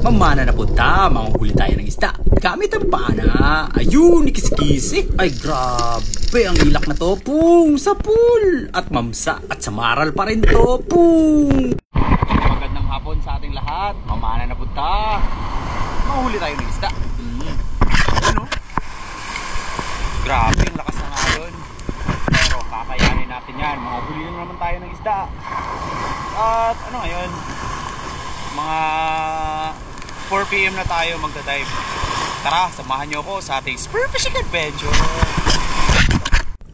Mamana na punta, manguhuli tayo ng isda. Gamit ang pana. Ayun, ikis-kisi. Ay grabe, ang ilak na to. Pung, sa pool. At mamsa, at samaral pa rin to. Pung. Magandang hapon sa ating lahat. Mamana na punta. Manguhuli tayo ng isda. Ano? Grabe, ang lakas na ngayon. Pero kakayanin natin yan. Manguhuli na naman tayo ng isda. At ano ngayon? Mga 4 PM na tayo magdadive. Tara, samahan nyo ako sa ating spear fishing adventure.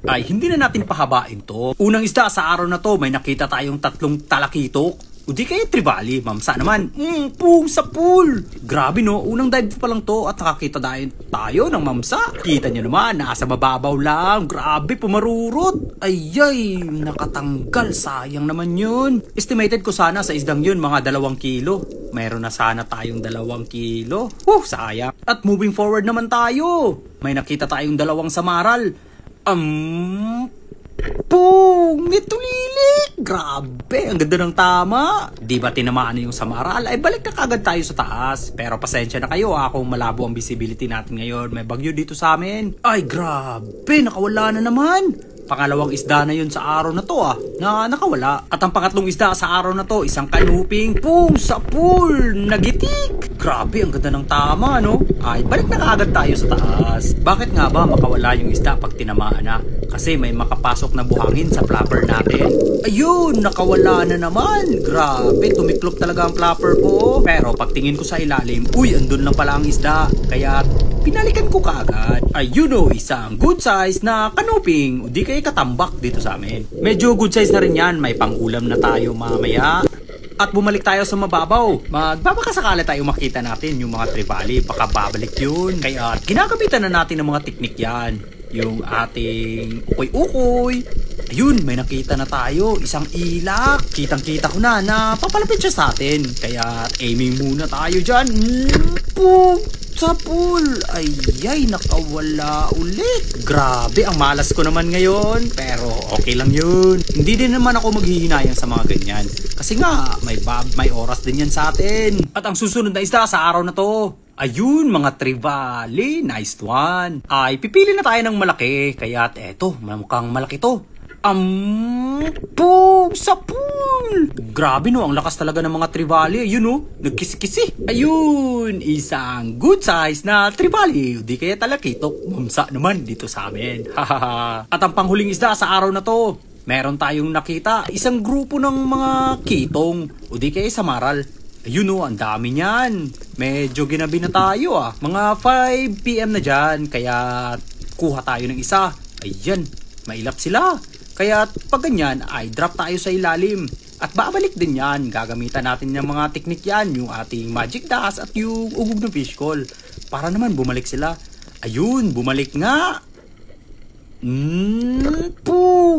Ay, hindi na natin pahabain to. Unang isda sa araw na to, may nakita tayong 3 talakitok. O di kaya trevally, mamsa naman. Pung sa pool. Grabe no, unang dive pa lang to at nakakita tayo ng mamsa. Kita nyo naman, nasa mababaw lang. Grabe, pumarurot. Ayay, nakatanggal. Sayang naman yun. Estimated ko sana sa isdang yun, mga 2 kilo. Mayroon na sana tayong 2 kilo. Sayang. At moving forward naman tayo. May nakita tayong 2 samaral. Pung! May tulilik! Grabe! Ang ganda ng tama! Di ba tinamaan yung samaral? Ay balik na kagad tayo sa taas. Pero pasensya na kayo kung malabo ang visibility natin ngayon. May bagyo dito sa amin. Ay grabe! Nakawala na naman! Pangalawang isda na yun sa araw na to na nakawala. At ang pangatlong isda sa araw na to, isang kanuping. Pung! Sa pool! Nagitik! Grabe! Ang ganda ng tama, no? Ay balik na kagad tayo sa taas. Bakit nga ba makawala yung isda pag tinamaan na? Kasi may makapasok na buhangin sa flapper natin. Ayun, nakawala na naman. Grabe, tumiklop talaga ang flapper ko. Pero pagtingin ko sa ilalim, uy, andun lang pala ang isda. Kaya pinalikan ko kaagad. Ayun o, isang good size na kanuping. O di kayo katambak dito sa amin. Medyo good size na rin yan. May pangulam na tayo mamaya. At bumalik tayo sa mababaw. Magbabakasakala tayo makita natin yung mga trevally. Baka babalik yun. Kaya ginagamitan na natin ng mga teknik yan. Yung ating ukoy-ukoy. Ayun, may nakita na tayo. Isang ilak. Kitang-kita ko na papalapit siya sa atin. Kaya aiming muna tayo dyan. Pum! Sa pool. Ayay, nakawala ulit. Grabe, ang malas ko naman ngayon. Pero okay lang yun. Hindi din naman ako maghihinayang sa mga ganyan. Kasi nga, may oras din yan sa atin. At ang susunod na isda sa araw na to, ayun, mga trevally, nice one. Ay, pipili na tayo ng malaki. Kaya eto, mukhang malaki to. Pum! Sa pool! Grabe no, ang lakas talaga ng mga trevally. Ayun no, nagkisi-kisi. Ayun, isang good size na trevally. Di kaya talakitok, mamsa naman dito sa amin. At ang panghuling isda sa araw na to, meron tayong nakita isang grupo ng mga kitong. O di kaya samaral. Ayun o, ang dami niyan. Medyo ginabi na tayo Mga 5 PM na dyan. Kaya kuha tayo ng isa. Ayan, mailap sila. Kaya pag ganyan ay drop tayo sa ilalim. At babalik din yan. Gagamitan natin ng mga teknik yan. Yung ating magic dust at yung ugog ng fish call. Para naman bumalik sila. Ayun, bumalik nga.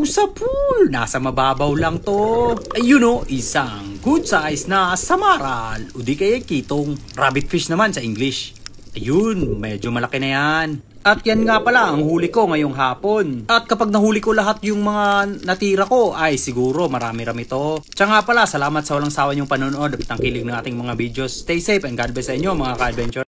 Sa pool. Nasa mababaw lang to. Ayun o, isang good size na samaral. O di kaya kitong rabbit fish naman sa English. Ayun, medyo malaki na yan. At yan nga pala ang huli ko ngayong hapon. At kapag nahuli ko lahat yung mga natira ko, ay siguro marami-rami to. Tsaka nga pala, salamat sa walang sawa niyong panonood at ang kilig ng ating mga videos. Stay safe and God bless sa inyo mga ka-adventure.